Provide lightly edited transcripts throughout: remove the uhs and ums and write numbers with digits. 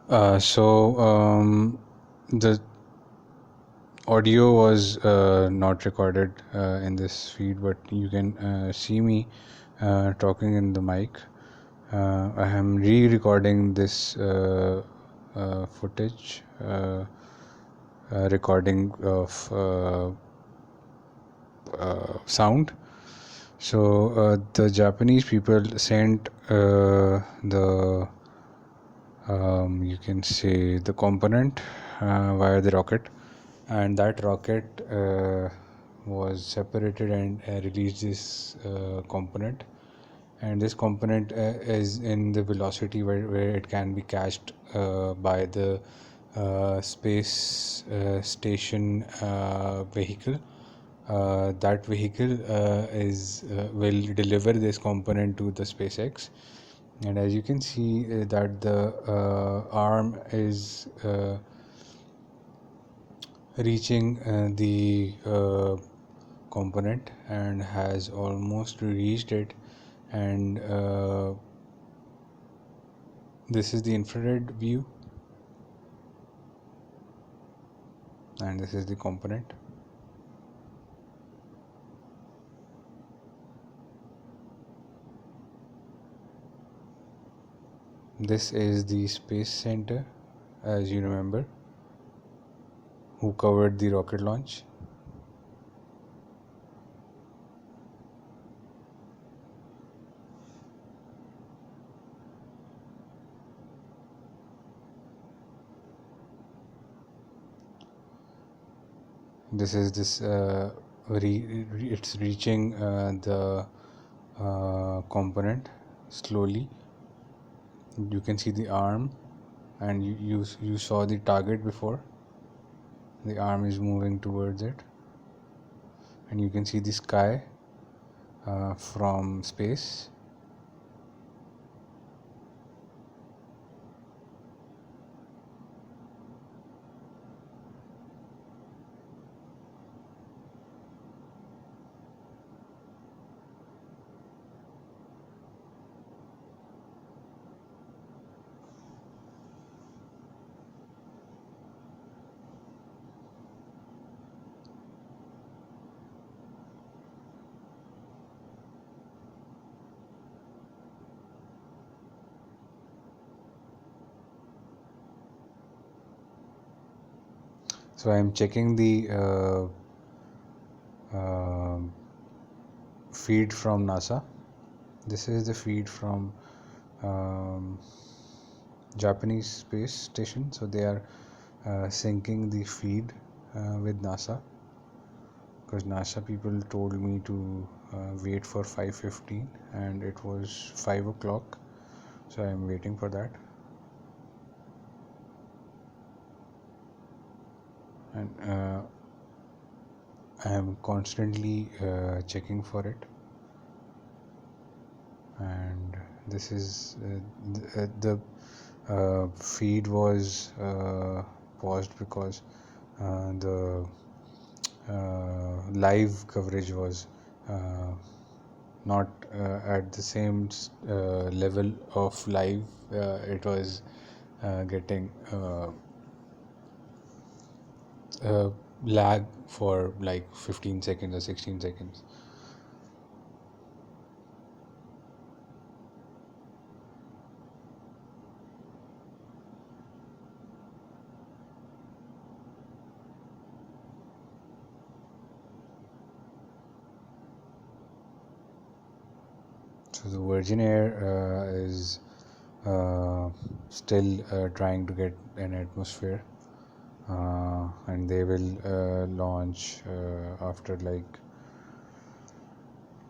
The audio was not recorded in this feed, but you can see me talking in the mic. I am re-recording this footage, recording of sound. So the Japanese people sent the you can say the component via the rocket, and that rocket was separated and released this component, and this component is in the velocity where it can be catched by the space station vehicle. That vehicle is will deliver this component to the SpaceX, and as you can see that the arm is reaching the component and has almost reached it, and this is the infrared view, and this is the component. This is the space center, as you remember, who covered the rocket launch. This is this it's reaching the component slowly. You can see the arm, and you saw the target before. The arm is moving towards it, and you can see the sky from space. So I am checking the feed from NASA. This is the feed from Japanese space station. So they are syncing the feed with NASA, because NASA people told me to wait for 5:15, and it was 5 o'clock, so I am waiting for that. And I am constantly checking for it, and this is the feed was paused because the live coverage was not at the same level of live. It was getting lag for like 15 seconds or 16 seconds. So the Virgin Air is still trying to get an atmosphere, and they will launch after like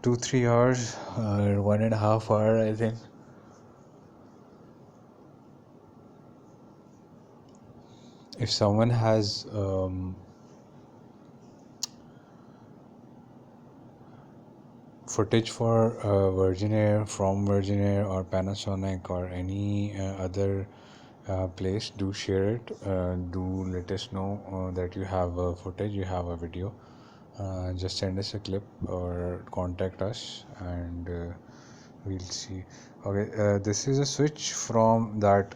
2-3 hours or 1.5 hour, I think. If someone has footage for Virgin Air, from Virgin Air or Panasonic or any other place, do share it. Do let us know that you have a footage, you have a video. Just send us a clip or contact us, and we'll see. Okay, this is a switch from that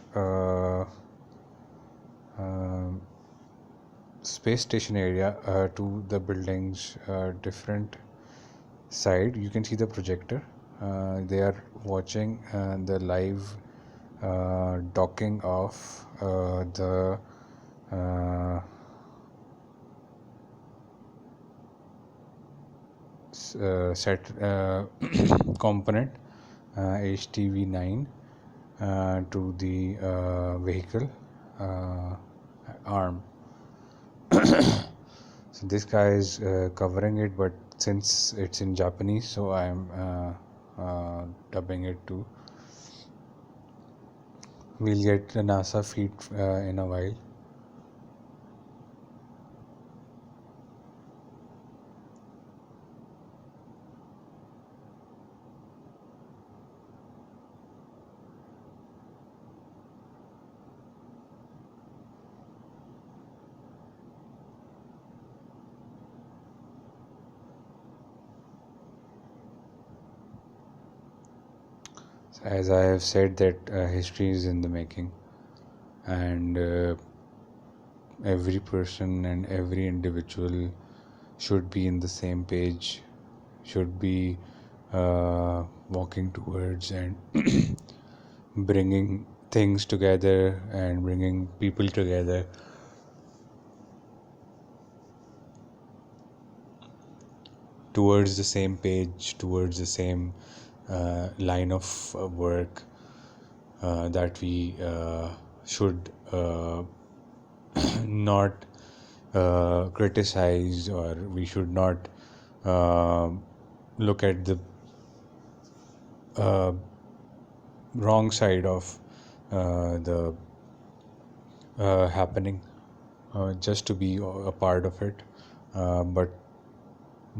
um, space station area to the building's different side. You can see the projector. They are watching the live docking of the uh, set component HTV9 to the vehicle arm. So this guy is covering it, but since it's in Japanese, so I am dubbing it too. We'll get the NASA feed in a while. As I have said, that history is in the making, and every person and every individual should be in the same page, should be walking towards and bringing things together and bringing people together towards the same page, towards the same line of work that we should not criticize, or we should not look at the uh, wrong side of the happening just to be a part of it, but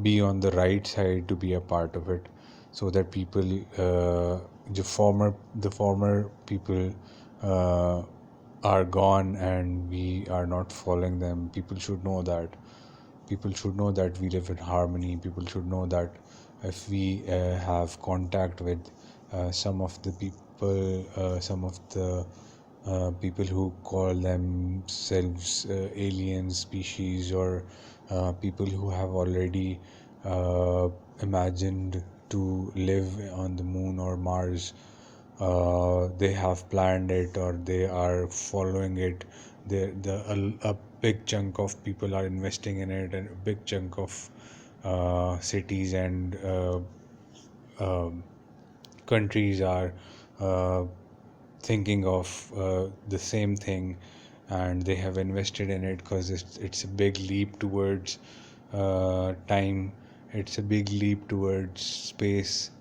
be on the right side to be a part of it, so that people, the former people are gone and we are not following them. People should know that. People should know that we live in harmony. People should know that if we have contact with some of the people, some of the people who call themselves alien species, or people who have already imagined to live on the moon or Mars, they have planned it or they are following it. A big chunk of people are investing in it, and a big chunk of cities and countries are uh, thinking of the same thing, and they have invested in it because it's a big leap towards time. It's a big leap towards space,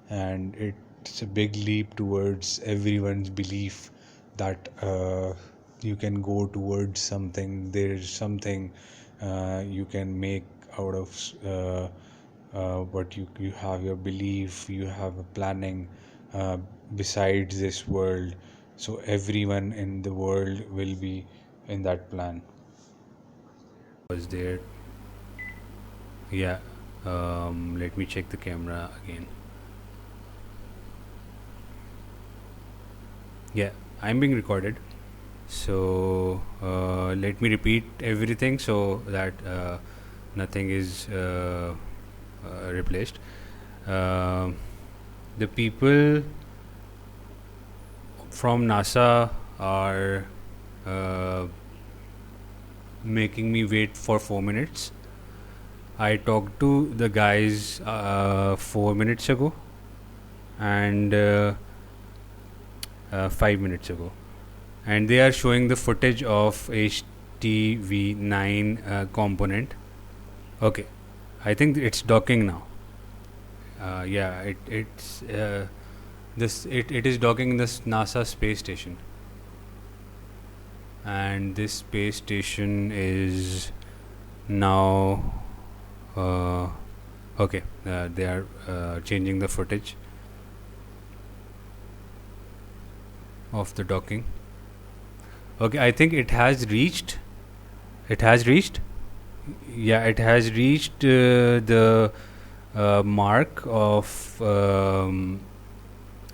and it's a big leap towards everyone's belief that you can go towards something. There's something you can make out of what you have your belief, you have a planning uh, besides this world, so everyone in the world will be in that plan. Was there? Yeah. Let me check the camera again. Yeah, I'm being recorded. So let me repeat everything so that nothing is replaced. Uh, the people from NASA are uh, making me wait for 4 minutes. I talked to the guys 4 minutes ago and 5 minutes ago, and they are showing the footage of HTV9 component. Okay, I think it's docking now. Yeah, it is docking in this NASA space station, and this space station is now okay. They are changing the footage of the docking. Okay, I think it has reached. It has reached. Yeah, it has reached the mark of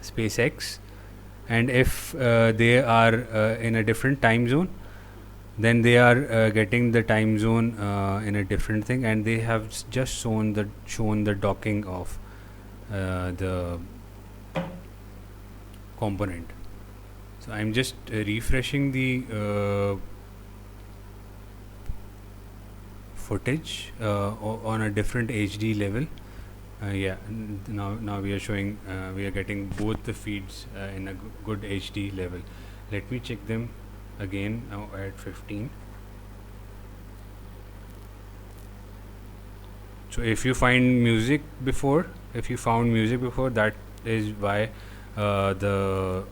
SpaceX, and if they are in a different time zone, then they are getting the time zone in a different thing, and they have just shown the docking of the component. So I'm just refreshing the footage on a different HD level. Now we are showing, we are getting both the feeds in a good HD level. Let me check them again now at 15. So if you found music before, that is why the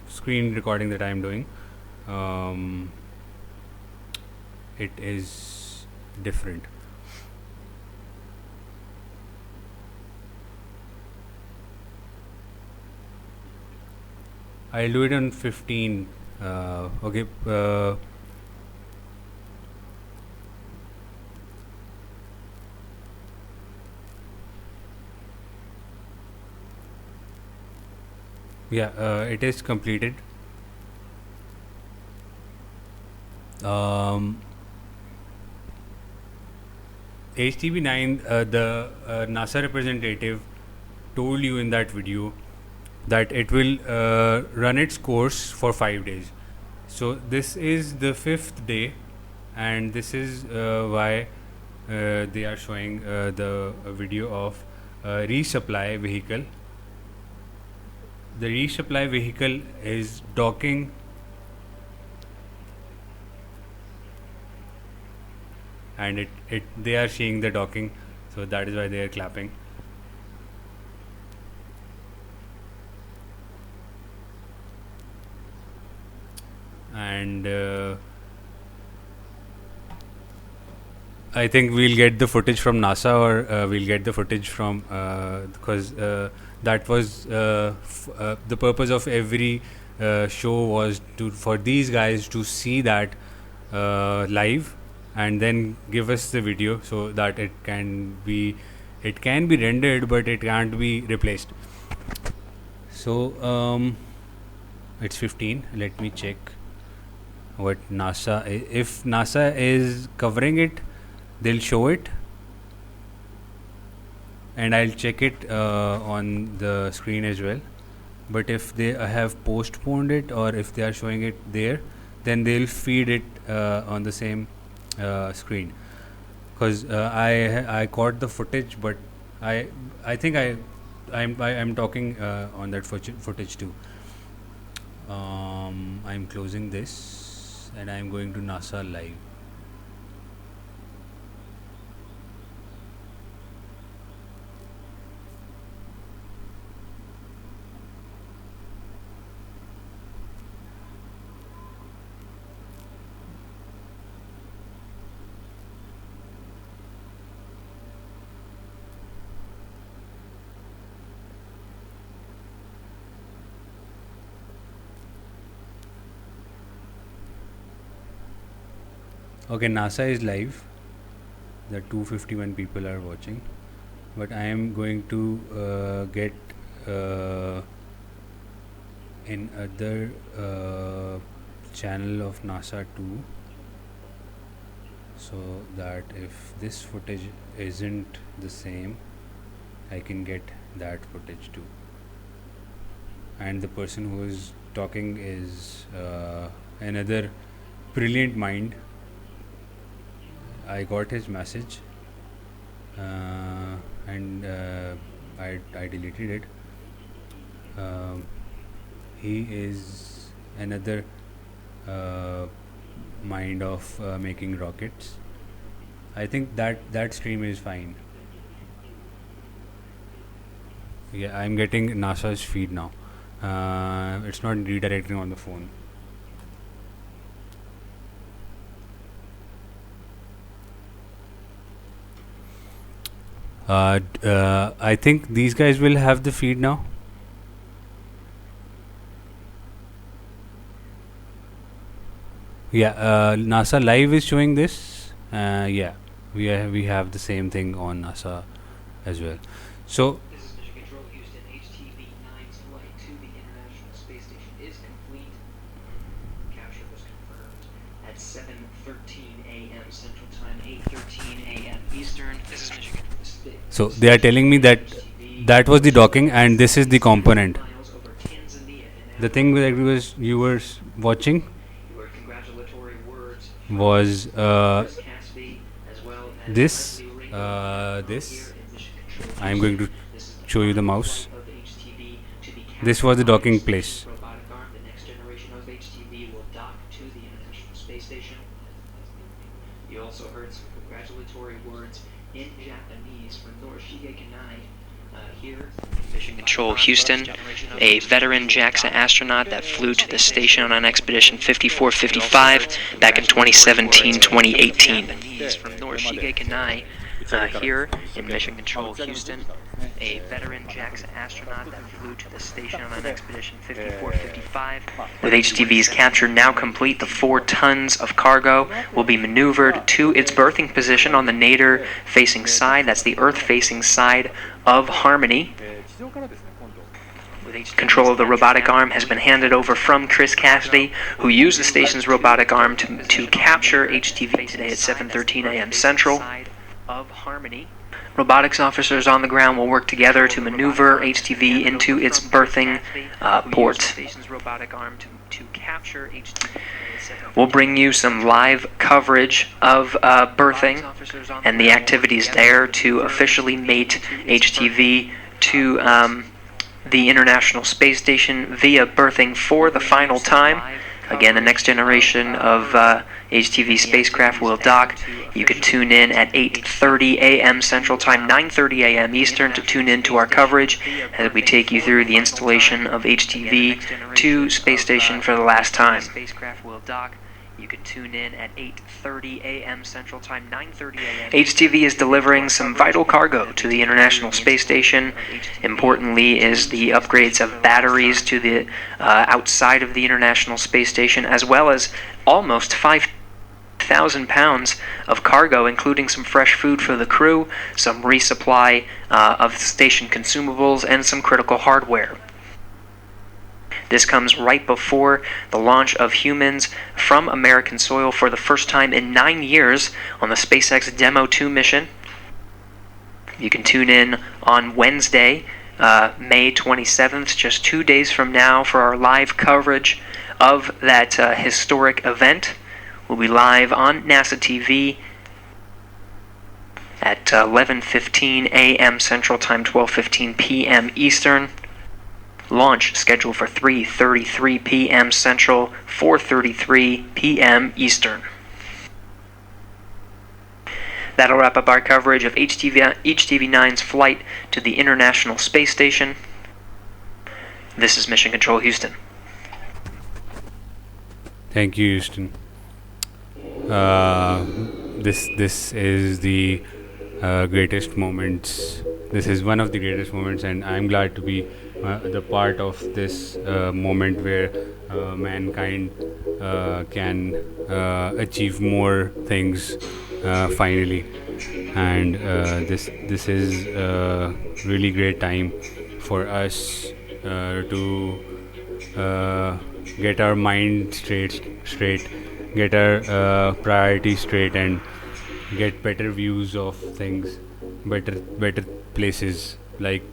screen recording that I am doing, it is different. I'll do it on 15. Okay. It is completed. HTB9, the NASA representative told you in that video that it will run its course for 5 days. So this is the 5th day, and this is why they are showing the video of resupply vehicle. The resupply vehicle is docking, and they are seeing the docking, so that is why they are clapping. And I think we'll get the footage from NASA, or we'll get the footage from because that was the purpose of every show was for these guys to see that live, and then give us the video so that it can be rendered, but it can't be replaced. So it's 15. Let me check what NASA. If NASA is covering it, they'll show it, and I'll check it on the screen as well. But if they have postponed it, or if they are showing it there, then they'll feed it on the same screen. Because I caught the footage, but I think I'm talking on that footage too. I'm closing this, and I'm going to NASA Live. Okay, NASA is live. The 251 people are watching, but I am going to get in other channel of NASA too, so that if this footage isn't the same, I can get that footage too. And the person who is talking is another brilliant mind. I got his message, and I deleted it. He is another mind of making rockets. I think that stream is fine. Yeah, I'm getting NASA's feed now. It's not redirecting on the phone. I think these guys will have the feed now. NASA Live is showing this. We have the same thing on NASA as well. So This is Mission Control Houston. HTV-9's flight to the International Space Station is complete. Capture was confirmed at 7:13 a.m. Central Time, 8:13 a.m. Eastern. This is Michigan. So they are telling me that that was the docking and this is the component. Miles over Tanzania and The thing that you were watching your congratulatory words was Chris Cassidy, as well as this. Leslie Ringo This. here in Mission Control. I am going to This is the show you the final mouse. flight of HTV to be This was the captured by docking the place. robotic arm. The next generation of HTV will dock to the International Space Station. You also heard some congratulatory words in Japanese from Norishige Kanai here. Mission Control Houston, a veteran JAXA astronaut that flew to the station on Expedition 5455 back in 2017-2018. From Norishige Kanai here in Mission Control Houston, a veteran JAXA astronaut that flew to the station on Expedition 5455. With HTV's capture now complete, the 4 tons of cargo will be maneuvered to its berthing position on the nadir-facing side. That's the Earth-facing side of Harmony. Control of the robotic arm has been handed over from Chris Cassidy, who used the station's robotic arm to capture HTV today at 7:13 a.m. Central. Of Harmony. Robotics officers on the ground will work together to maneuver HTV into its berthing port. We'll bring you some live coverage of berthing and the activities there to officially mate HTV to the International Space Station via berthing for the final time. Again, the next generation of HTV spacecraft will dock. You can tune in at 8:30 a.m. Central Time, 9:30 a.m. Eastern to tune in to our coverage as we take you through the installation of HTV to Space Station for the last time. Spacecraft will dock. You can tune in at 8:30 a.m. Central Time, 9:30 a.m. HTV is delivering some vital cargo to the International Space Station. Importantly is the upgrades of batteries to the outside of the International Space Station, as well as almost 5,000 pounds of cargo, including some fresh food for the crew, some resupply of station consumables, and some critical hardware. This comes right before the launch of humans from American soil for the first time in 9 years on the SpaceX Demo 2 mission. You can tune in on Wednesday, May 27th, just 2 days from now, for our live coverage of that historic event. We'll be live on NASA TV at 11:15 a.m. Central Time, 12:15 p.m. Eastern. Launch scheduled for 3:33 p.m. Central, 4:33 p.m. Eastern. That'll wrap up our coverage of HTV-9's flight to the International Space Station. This is Mission Control Houston. Thank you, Houston. This is the greatest moments. This is one of the greatest moments, and I'm glad to be the part of this moment where mankind can achieve more things finally. And this is a really great time for us to get our mind straight, get our priorities straight, and get better views of things, better places. Like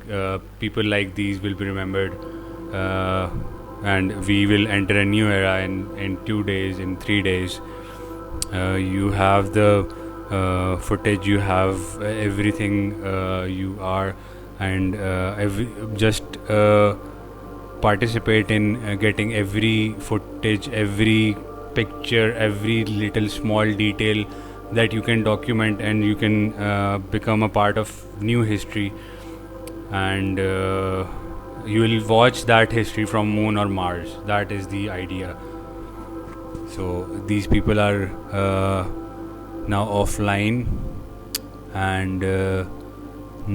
people like these will be remembered, and we will enter a new era in 2 days, in 3 days. You have the footage, you have everything you are, and just participate in getting every footage, every picture, every little small detail that you can document, and you can become a part of new history, and you will watch that history from Moon or Mars. That is the idea. So these people are now offline, and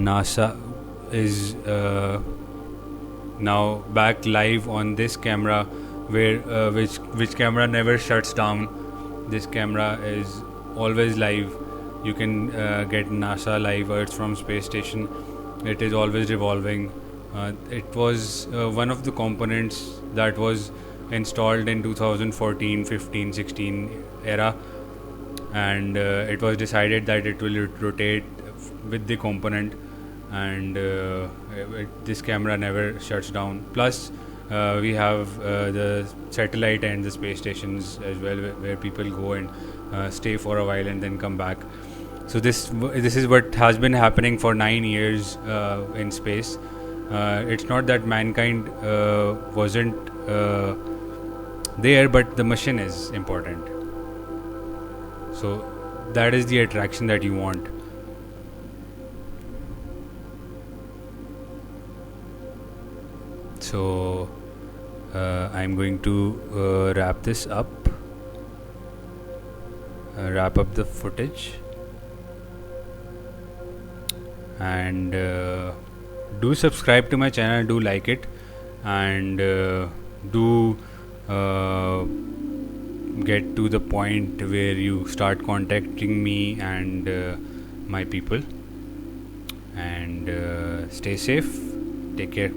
NASA is now back live on this camera, where which camera never shuts down. This camera is always live. You can get NASA live Earth from space station. It is always revolving. It was one of the components that was installed in 2014, 15, 16 era, and it was decided that it will rotate with the component, and this camera never shuts down. Plus we have the satellite and the space stations as well, where people go and stay for a while and then come back. So this is what has been happening for 9 years in space. It's not that mankind wasn't there, but the mission is important. So that is the attraction that you want. So I'm going to wrap this up, wrap up the footage, and do subscribe to my channel, do like it, and do get to the point where you start contacting me and my people. And stay safe, take care.